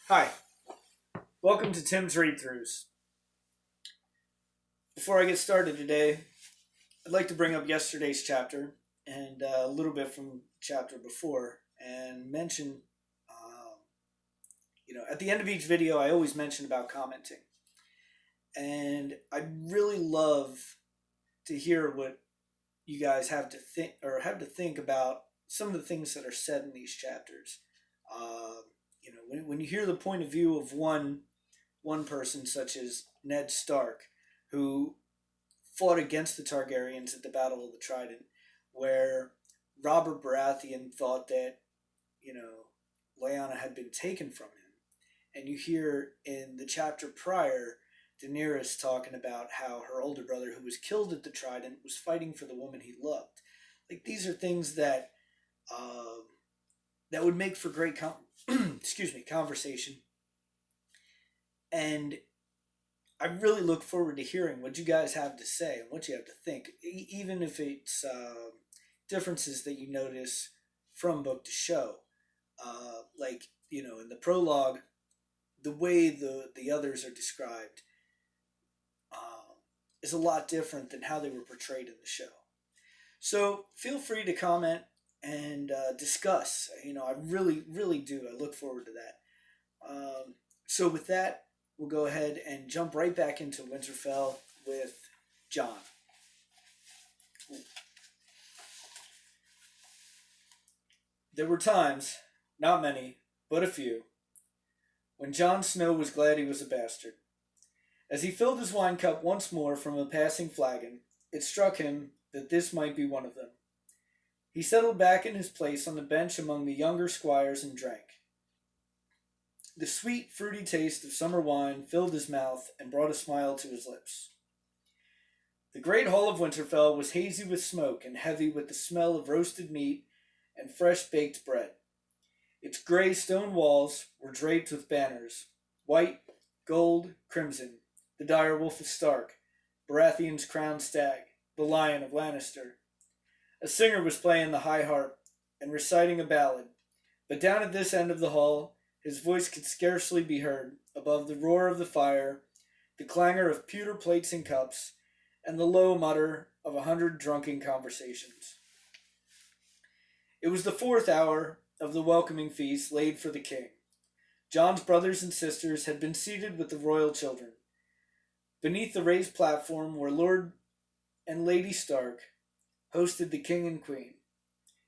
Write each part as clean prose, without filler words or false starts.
Hi, welcome to Tim's Read Throughs. Before I get started today, I'd like to bring up yesterday's chapter and a little bit from the chapter before and mention, at the end of each video, I always mention about commenting. And I'd really love to hear what you guys have to think about some of the things that are said in these chapters. When you hear the point of view of one person, such as Ned Stark, who fought against the Targaryens at the Battle of the Trident, where Robert Baratheon thought that Lyanna had been taken from him, and you hear in the chapter prior Daenerys talking about how her older brother, who was killed at the Trident, was fighting for the woman he loved. Like, these are things that that would make for great conversation. And I really look forward to hearing what you guys have to say and what you have to think, even if it's differences that you notice from book to show. In the prologue, the way the others are described is a lot different than how they were portrayed in the show. So feel free to comment and discuss. I really, really do. I look forward to that. So with that, we'll go ahead and jump right back into Winterfell with Jon. There were times, not many, but a few, when Jon Snow was glad he was a bastard. As he filled his wine cup once more from a passing flagon, it struck him that this might be one of them. He settled back in his place on the bench among the younger squires and drank. The sweet, fruity taste of summer wine filled his mouth and brought a smile to his lips. The great hall of Winterfell was hazy with smoke and heavy with the smell of roasted meat and fresh-baked bread. Its gray stone walls were draped with banners, white, gold, crimson, the dire wolf of Stark, Baratheon's crowned stag, the lion of Lannister. A singer was playing the high harp and reciting a ballad, but down at this end of the hall, his voice could scarcely be heard above the roar of the fire, the clangor of pewter plates and cups, and the low mutter of 100 drunken conversations. It was the 4th hour of the welcoming feast laid for the king. Jon's brothers and sisters had been seated with the royal children. Beneath the raised platform were Lord and Lady Stark, hosted the king and queen.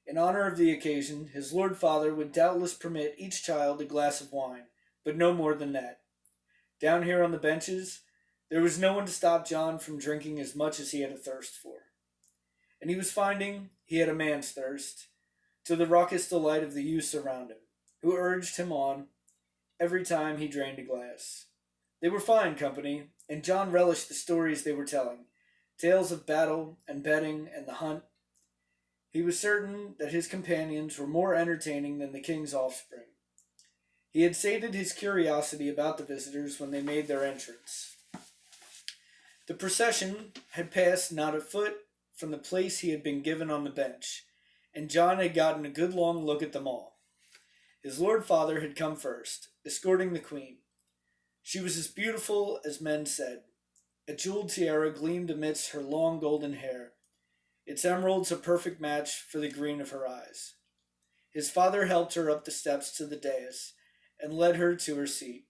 In honor of the occasion, his lord father would doubtless permit each child a glass of wine, but no more than that. Down here on the benches, there was no one to stop Jon from drinking as much as he had a thirst for. And he was finding he had a man's thirst, to the raucous delight of the youths around him, who urged him on every time he drained a glass. They were fine company, and Jon relished the stories they were telling, tales of battle and betting and the hunt. He was certain that his companions were more entertaining than the king's offspring. He had sated his curiosity about the visitors when they made their entrance. The procession had passed not a foot from the place he had been given on the bench, and Jon had gotten a good long look at them all. His lord father had come first, escorting the queen. She was as beautiful as men said. A jeweled tiara gleamed amidst her long golden hair, its emeralds a perfect match for the green of her eyes. His father helped her up the steps to the dais and led her to her seat.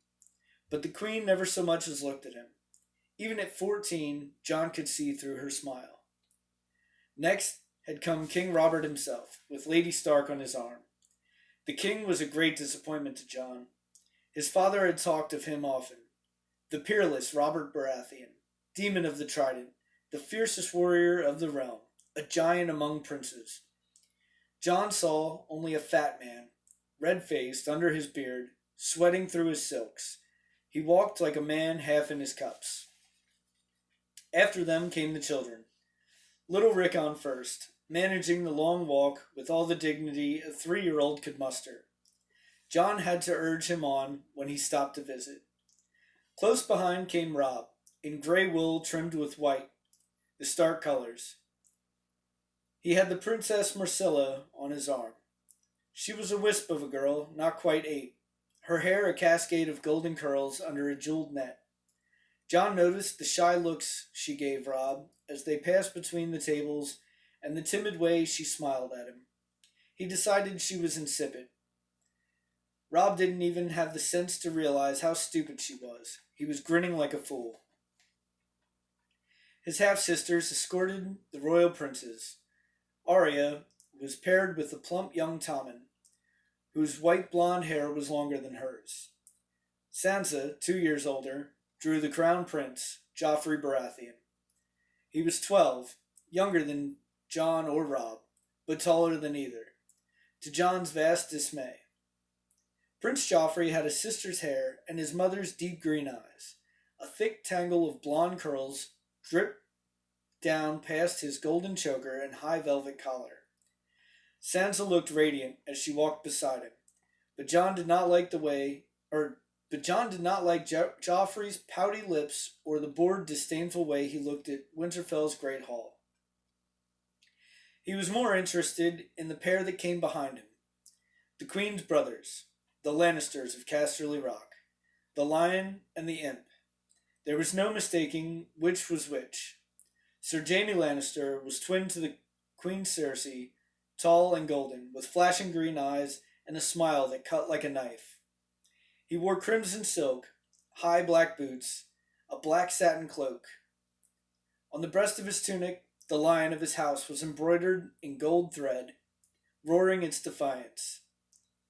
But the queen never so much as looked at him. Even at 14, Jon could see through her smile. Next had come King Robert himself, with Lady Stark on his arm. The king was a great disappointment to Jon. His father had talked of him often. The peerless Robert Baratheon, demon of the Trident, the fiercest warrior of the realm, a giant among princes. Jon saw only a fat man, red-faced under his beard, sweating through his silks. He walked like a man half in his cups. After them came the children. Little Rickon first, managing the long walk with all the dignity a 3-year-old could muster. Jon had to urge him on when he stopped to visit. Close behind came Robb, in grey wool trimmed with white, the Stark colors. He had the Princess Myrcilla on his arm. She was a wisp of a girl, not quite 8, her hair a cascade of golden curls under a jeweled net. Jon noticed the shy looks she gave Robb as they passed between the tables and the timid way she smiled at him. He decided she was insipid. Robb didn't even have the sense to realize how stupid she was. He was grinning like a fool. His half-sisters escorted the royal princes. Arya was paired with the plump young Tommen, whose white blonde hair was longer than hers. Sansa, 2 years older, drew the crown prince, Joffrey Baratheon. He was 12, younger than Jon or Robb, but taller than either, to Jon's vast dismay. Prince Joffrey had his sister's hair and his mother's deep green eyes. A thick tangle of blonde curls dripped down past his golden choker and high velvet collar. Sansa looked radiant as she walked beside him, but Jon did not like Joffrey's pouty lips or the bored, disdainful way he looked at Winterfell's great hall. He was more interested in the pair that came behind him, the Queen's brothers, the Lannisters of Casterly Rock, the Lion and the Imp. There was no mistaking which was which. Sir Jaime Lannister was twin to the Queen Cersei, tall and golden, with flashing green eyes and a smile that cut like a knife. He wore crimson silk, high black boots, a black satin cloak. On the breast of his tunic, the lion of his house was embroidered in gold thread, roaring its defiance.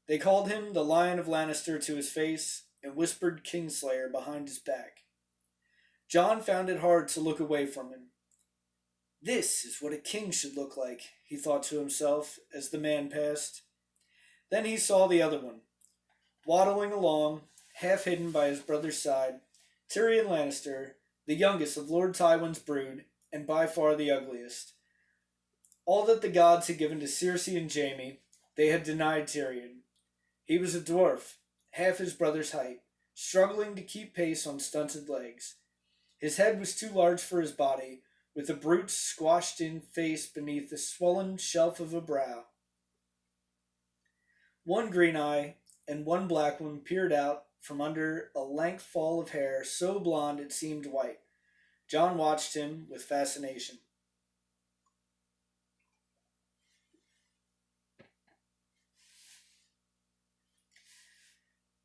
They called him the Lion of Lannister to his face and whispered Kingslayer behind his back. Jon found it hard to look away from him. This is what a king should look like, he thought to himself as the man passed. Then he saw the other one, waddling along, half hidden by his brother's side, Tyrion Lannister, the youngest of Lord Tywin's brood, and by far the ugliest. All that the gods had given to Cersei and Jaime, they had denied Tyrion. He was a dwarf, half his brother's height, struggling to keep pace on stunted legs. His head was too large for his body, with a brute's squashed-in face beneath the swollen shelf of a brow. One green eye and one black one peered out from under a lank fall of hair so blonde it seemed white. Jon watched him with fascination.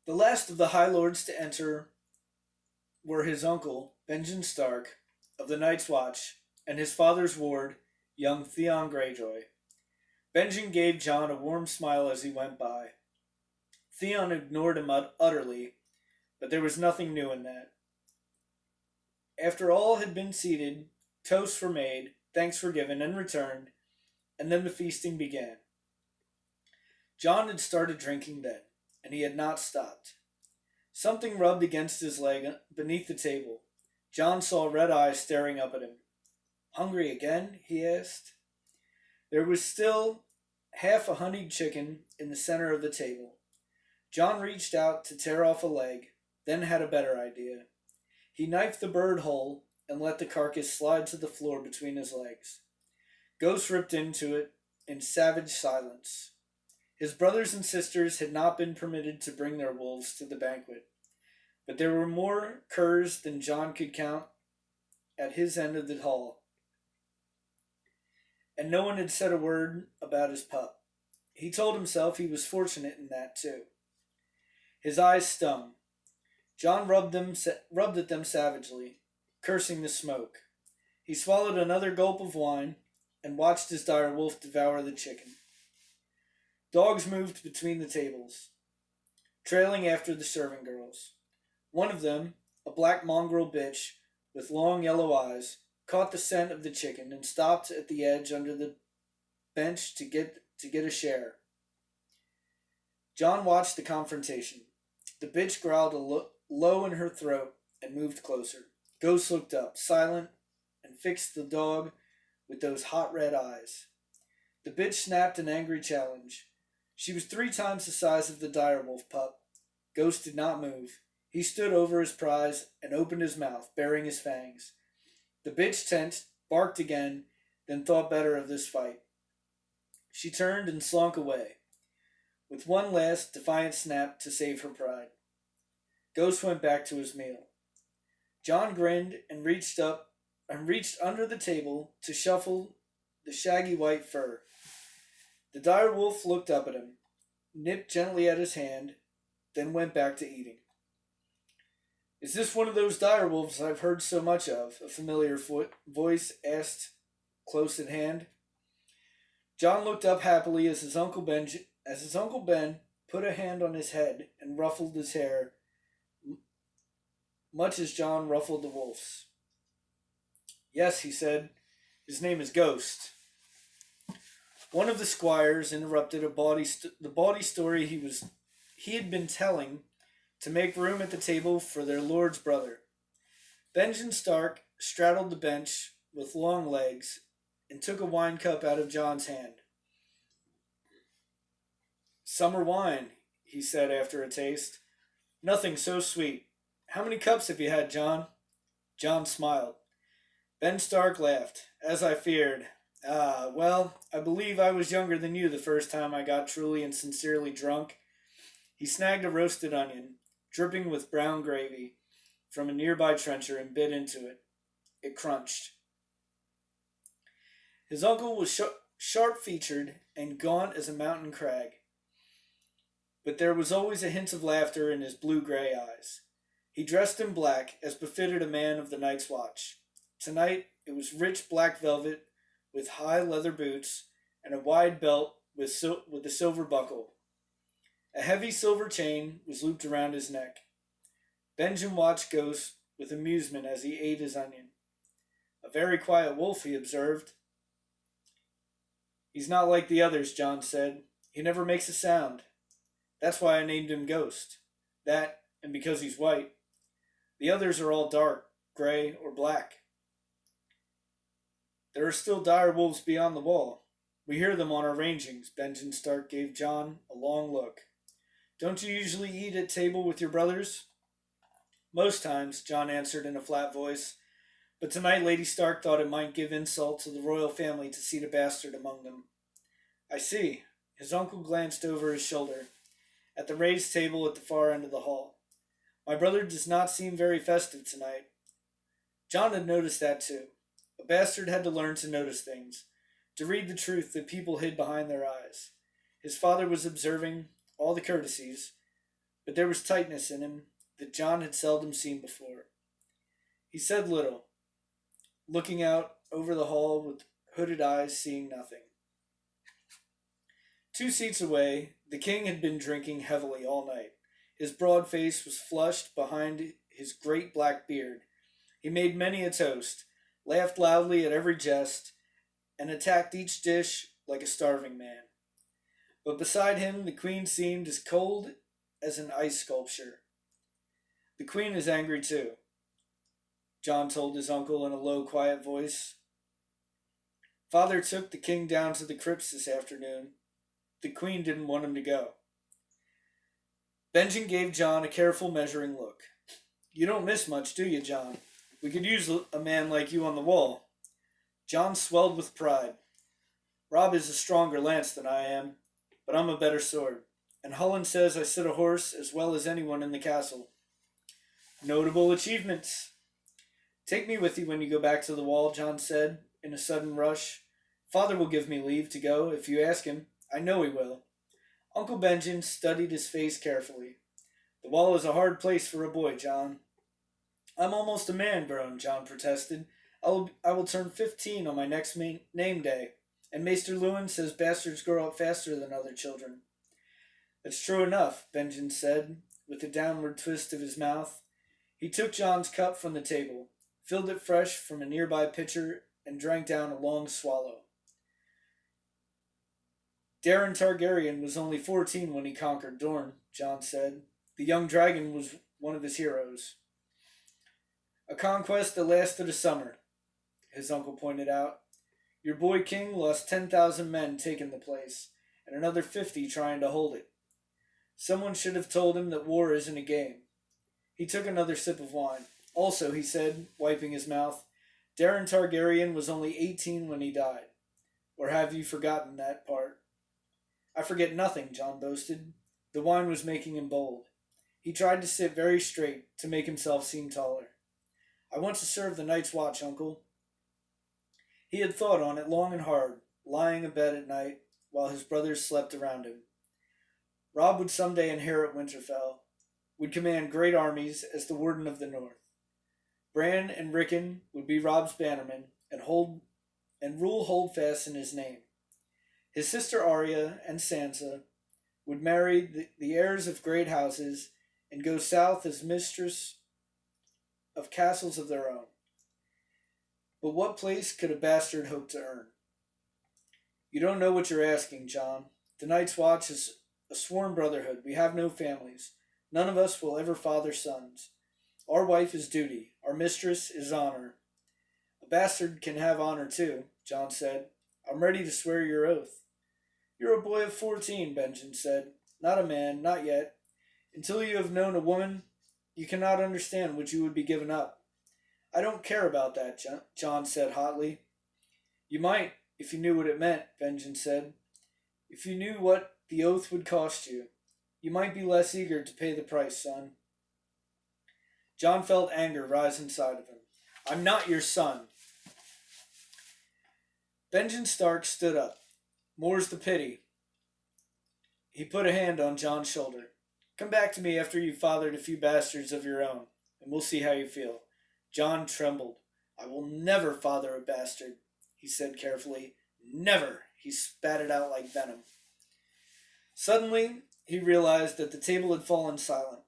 The last of the High Lords to enter were his uncle, Benjen Stark, of the Night's Watch, and his father's ward, young Theon Greyjoy. Benjen gave Jon a warm smile as he went by. Theon ignored him utterly, but there was nothing new in that. After all had been seated, toasts were made, thanks were given and returned, and then the feasting began. Jon had started drinking then, and he had not stopped. Something rubbed against his leg beneath the table. Jon saw red eyes staring up at him. "Hungry again?" he asked. There was still half a honeyed chicken in the center of the table. Jon reached out to tear off a leg, then had a better idea. He knifed the bird whole and let the carcass slide to the floor between his legs. Ghost ripped into it in savage silence. His brothers and sisters had not been permitted to bring their wolves to the banquet, but there were more curs than Jon could count at his end of the hall, and no one had said a word about his pup. He told himself he was fortunate in that too. His eyes stung. Jon rubbed at them savagely, cursing the smoke. He swallowed another gulp of wine and watched his dire wolf devour the chicken. Dogs moved between the tables, trailing after the serving girls. One of them, a black mongrel bitch with long yellow eyes, caught the scent of the chicken and stopped at the edge under the bench to get a share. Jon watched the confrontation. The bitch growled low in her throat and moved closer. Ghost looked up, silent, and fixed the dog with those hot red eyes. The bitch snapped an angry challenge. She was 3 times the size of the direwolf pup. Ghost did not move. He stood over his prize and opened his mouth, baring his fangs. The bitch tensed, barked again, then thought better of this fight. She turned and slunk away. with one last defiant snap to save her pride. Ghost went back to his meal. Jon grinned and reached under the table to shuffle the shaggy white fur. The dire wolf looked up at him, nipped gently at his hand, then went back to eating. Is this one of those dire wolves I've heard so much of? A familiar voice asked close at hand. Jon looked up happily as his Uncle Ben put a hand on his head and ruffled his hair, much as Jon ruffled the wolf's. Yes, he said. His name is Ghost. One of the squires interrupted the bawdy story he had been telling to make room at the table for their lord's brother. Benjen Stark straddled the bench with long legs and took a wine cup out of Jon's hand. Summer wine, he said after a taste. Nothing so sweet. How many cups have you had, Jon? Jon smiled. Ben Stark laughed. As I feared. Well, I believe I was younger than you the first time I got truly and sincerely drunk. He snagged a roasted onion, dripping with brown gravy, from a nearby trencher and bit into it. It crunched. His uncle was sharp-featured and gaunt as a mountain crag, but there was always a hint of laughter in his blue-gray eyes. He dressed in black, as befitted a man of the Night's Watch. Tonight, it was rich black velvet with high leather boots and a wide belt with a silver buckle. A heavy silver chain was looped around his neck. Benjen watched Ghost with amusement as he ate his onion. A very quiet wolf, he observed. He's not like the others, Jon said. He never makes a sound. That's why I named him Ghost. That, and because he's white. The others are all dark, gray, or black. There are still dire wolves beyond the wall. We hear them on our rangings. Benjen Stark gave Jon a long look. Don't you usually eat at table with your brothers? Most times, Jon answered in a flat voice. But tonight Lady Stark thought it might give insult to the royal family to seat a bastard among them. I see. His uncle glanced over his shoulder at the raised table at the far end of the hall. My brother does not seem very festive tonight. Jon had noticed that too. A bastard had to learn to notice things, to read the truth that people hid behind their eyes. His father was observing all the courtesies, but there was tightness in him that Jon had seldom seen before. He said little, looking out over the hall with hooded eyes, seeing nothing. 2 seats away, the king had been drinking heavily all night. His broad face was flushed behind his great black beard. He made many a toast, laughed loudly at every jest, and attacked each dish like a starving man. But beside him, the queen seemed as cold as an ice sculpture. The queen is angry too, Jon told his uncle in a low, quiet voice. Father took the king down to the crypts this afternoon. The queen didn't want him to go. Benjen gave Jon a careful, measuring look. You don't miss much, do you, Jon? We could use a man like you on the wall. Jon swelled with pride. Robb is a stronger lance than I am, but I'm a better sword. And Hullen says I sit a horse as well as anyone in the castle. Notable achievements. Take me with you when you go back to the wall, Jon said, in a sudden rush. Father will give me leave to go if you ask him. I know he will. Uncle Benjen studied his face carefully. The wall is a hard place for a boy, Jon. I'm almost a man grown, Jon protested. I will turn 15 on my next name day, and Maester Lewin says bastards grow up faster than other children. That's true enough, Benjen said, with a downward twist of his mouth. He took Jon's cup from the table, filled it fresh from a nearby pitcher, and drank down a long swallow. Daeron Targaryen was only 14 when he conquered Dorne, Jon said. The young dragon was one of his heroes. A conquest that lasted a summer, his uncle pointed out. Your boy king lost 10,000 men taking the place, and another 50 trying to hold it. Someone should have told him that war isn't a game. He took another sip of wine. Also, he said, wiping his mouth, Daeron Targaryen was only 18 when he died. Or have you forgotten that part? I forget nothing, Jon boasted. The wine was making him bold. He tried to sit very straight to make himself seem taller. I want to serve the night's watch, uncle. He had thought on it long and hard, lying abed at night while his brothers slept around him. Robb would someday inherit Winterfell, would command great armies as the Warden of the North. Bran and Rickon would be Robb's bannermen and rule holdfast in his name. His sister Arya and Sansa would marry the heirs of great houses and go south as mistress of castles of their own. But what place could a bastard hope to earn? You don't know what you're asking, Jon. The Night's Watch is a sworn brotherhood. We have no families. None of us will ever father sons. Our wife is duty. Our mistress is honor. A bastard can have honor too, Jon said. I'm ready to swear your oath. You're a boy of 14, Benjen said. Not a man, not yet. Until you have known a woman, you cannot understand what you would be given up. I don't care about that, Jon said hotly. You might, if you knew what it meant, Benjen said. If you knew what the oath would cost you, you might be less eager to pay the price, son. Jon felt anger rise inside of him. I'm not your son. Benjen Stark stood up. More's the pity. He put a hand on Jon's shoulder. Come back to me after you've fathered a few bastards of your own, and we'll see how you feel. Jon trembled. I will never father a bastard, he said carefully. Never. He spat it out like venom. Suddenly, he realized that the table had fallen silent,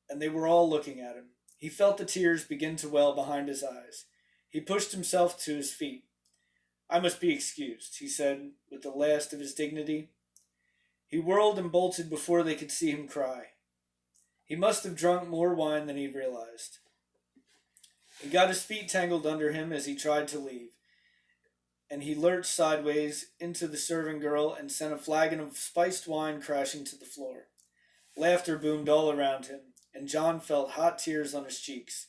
and they were all looking at him. He felt the tears begin to well behind his eyes. He pushed himself to his feet. I must be excused, he said, with the last of his dignity. He whirled and bolted before they could see him cry. He must have drunk more wine than he realized. He got his feet tangled under him as he tried to leave, and he lurched sideways into the serving girl and sent a flagon of spiced wine crashing to the floor. Laughter boomed all around him, and Jon felt hot tears on his cheeks.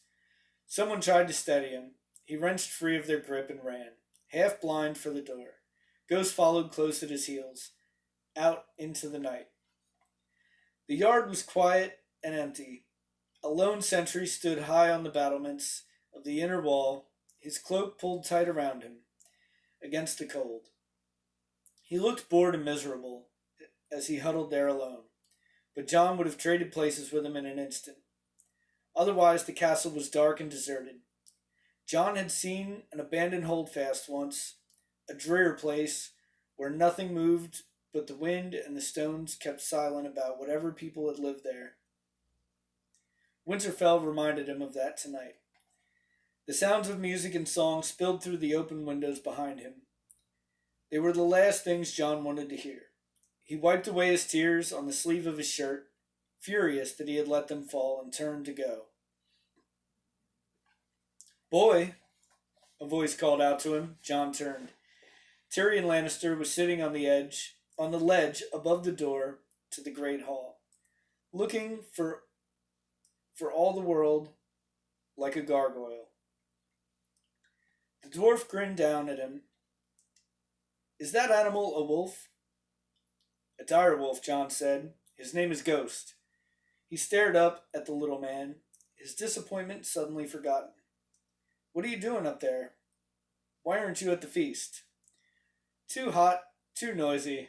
Someone tried to steady him. He wrenched free of their grip and ran, half blind, for the door. Ghost followed close at his heels, out into the night. The yard was quiet and empty. A lone sentry stood high on the battlements of the inner wall, his cloak pulled tight around him, against the cold. He looked bored and miserable as he huddled there alone, but Jon would have traded places with him in an instant. Otherwise, the castle was dark and deserted. Jon had seen an abandoned holdfast once, a drear place where nothing moved but the wind and the stones kept silent about whatever people had lived there. Winterfell reminded him of that tonight. The sounds of music and song spilled through the open windows behind him. They were the last things Jon wanted to hear. He wiped away his tears on the sleeve of his shirt, furious that he had let them fall, and turned to go. Boy, a voice called out to him. Jon turned. Tyrion Lannister was sitting on the ledge above the door to the great hall, looking for all the world like a gargoyle. The dwarf grinned down at him. Is that animal a wolf? A dire wolf, Jon said. His name is Ghost. He stared up at the little man, his disappointment suddenly forgotten. What are you doing up there? Why aren't you at the feast? Too hot, too noisy,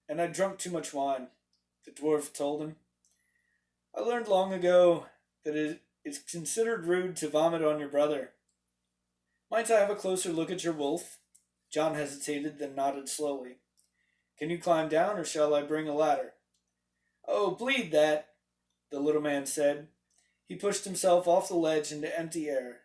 and I drunk too much wine, the dwarf told him. I learned long ago that it is considered rude to vomit on your brother. Might I have a closer look at your wolf? Jon hesitated, then nodded slowly. Can you climb down, or shall I bring a ladder? Oh, bleed that, the little man said. He pushed himself off the ledge into empty air.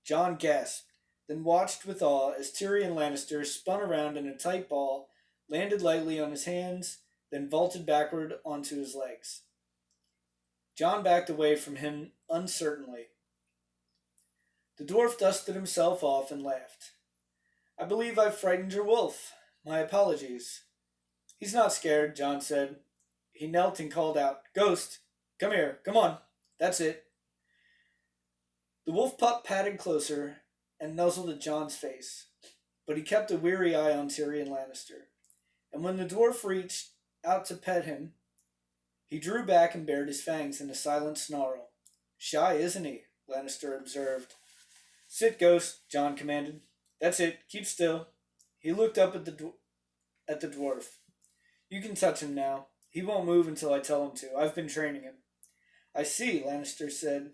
Jon gasped, then watched with awe as Tyrion Lannister spun around in a tight ball, landed lightly on his hands, then vaulted backward onto his legs. Jon backed away from him uncertainly. The dwarf dusted himself off and laughed. I believe I've frightened your wolf. My apologies. He's not scared, Jon said. He knelt and called out, Ghost, come here, come on. That's it. The wolf pup padded closer and nuzzled at Jon's face, but he kept a weary eye on Tyrion Lannister. and when the dwarf reached out to pet him, he drew back and bared his fangs in a silent snarl. "Shy, isn't he?" Lannister observed. "Sit, Ghost," Jon commanded. "That's it. Keep still." He looked up at the dwarf. "You can touch him now. He won't move until I tell him to. I've been training him." "I see," Lannister said.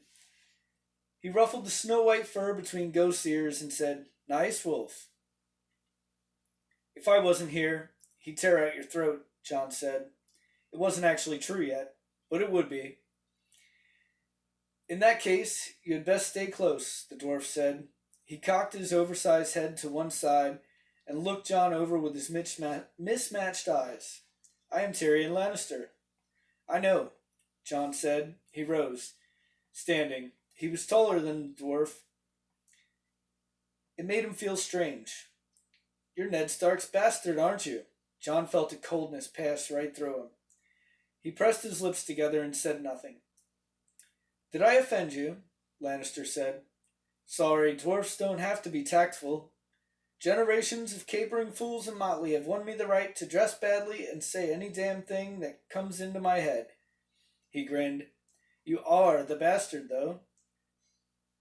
He ruffled the snow-white fur between Ghost's ears and said, "Nice wolf." "If I wasn't here, he'd tear out your throat," Jon said. It wasn't actually true yet, but it would be. "In that case, you had best stay close," the dwarf said. He cocked his oversized head to one side and looked Jon over with his mismatched eyes. "I am Tyrion Lannister." "I know," Jon said. He rose, standing. He was taller than the dwarf. It made him feel strange. "You're Ned Stark's bastard, aren't you?" Jon felt a coldness pass right through him. He pressed his lips together and said nothing. "Did I offend you?" Lannister said. "Sorry, dwarfs don't have to be tactful. Generations of capering fools and motley have won me the right to dress badly and say any damn thing that comes into my head." He grinned. "You are the bastard, though."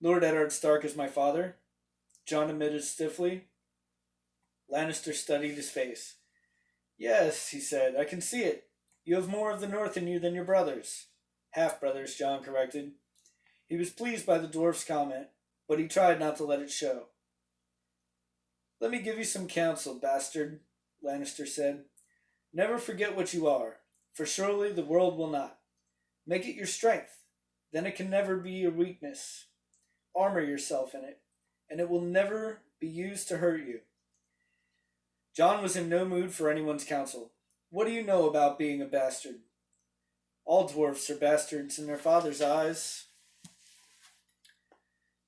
"Lord Eddard Stark is my father," Jon admitted stiffly. Lannister studied his face. "Yes," he said, "I can see it. You have more of the North in you than your brothers." "Half-brothers," Jon corrected. He was pleased by the dwarf's comment, but he tried not to let it show. "Let me give you some counsel, bastard," Lannister said. "Never forget what you are, for surely the world will not. Make it your strength, then it can never be your weakness. Armor yourself in it, and it will never be used to hurt you." Jon was in no mood for anyone's counsel. "What do you know about being a bastard?" "All dwarfs are bastards in their father's eyes."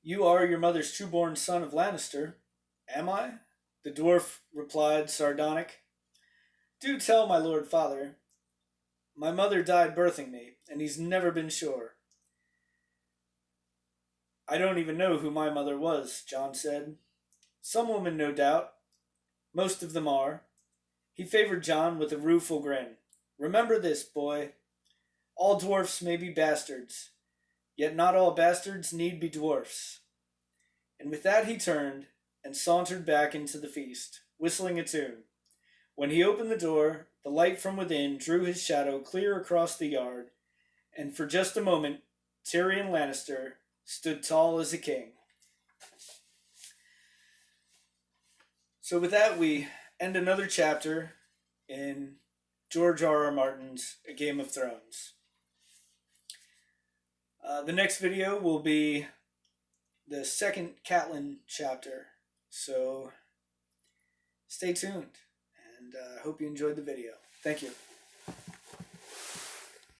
"You are your mother's true-born son of Lannister." "Am I?" the dwarf replied, sardonic. "Do tell my lord father. My mother died birthing me, and he's never been sure." "I don't even know who my mother was," Jon said. "Some woman, no doubt. Most of them are." He favored Jon with a rueful grin. "Remember this, boy. All dwarfs may be bastards, yet not all bastards need be dwarfs." And with that he turned and sauntered back into the feast, whistling a tune. When he opened the door, the light from within drew his shadow clear across the yard, and for just a moment Tyrion Lannister stood tall as a king. So with that, we end another chapter in George R. R. Martin's A Game of Thrones. The next video will be the second Catelyn chapter, so stay tuned, and I hope you enjoyed the video. Thank you.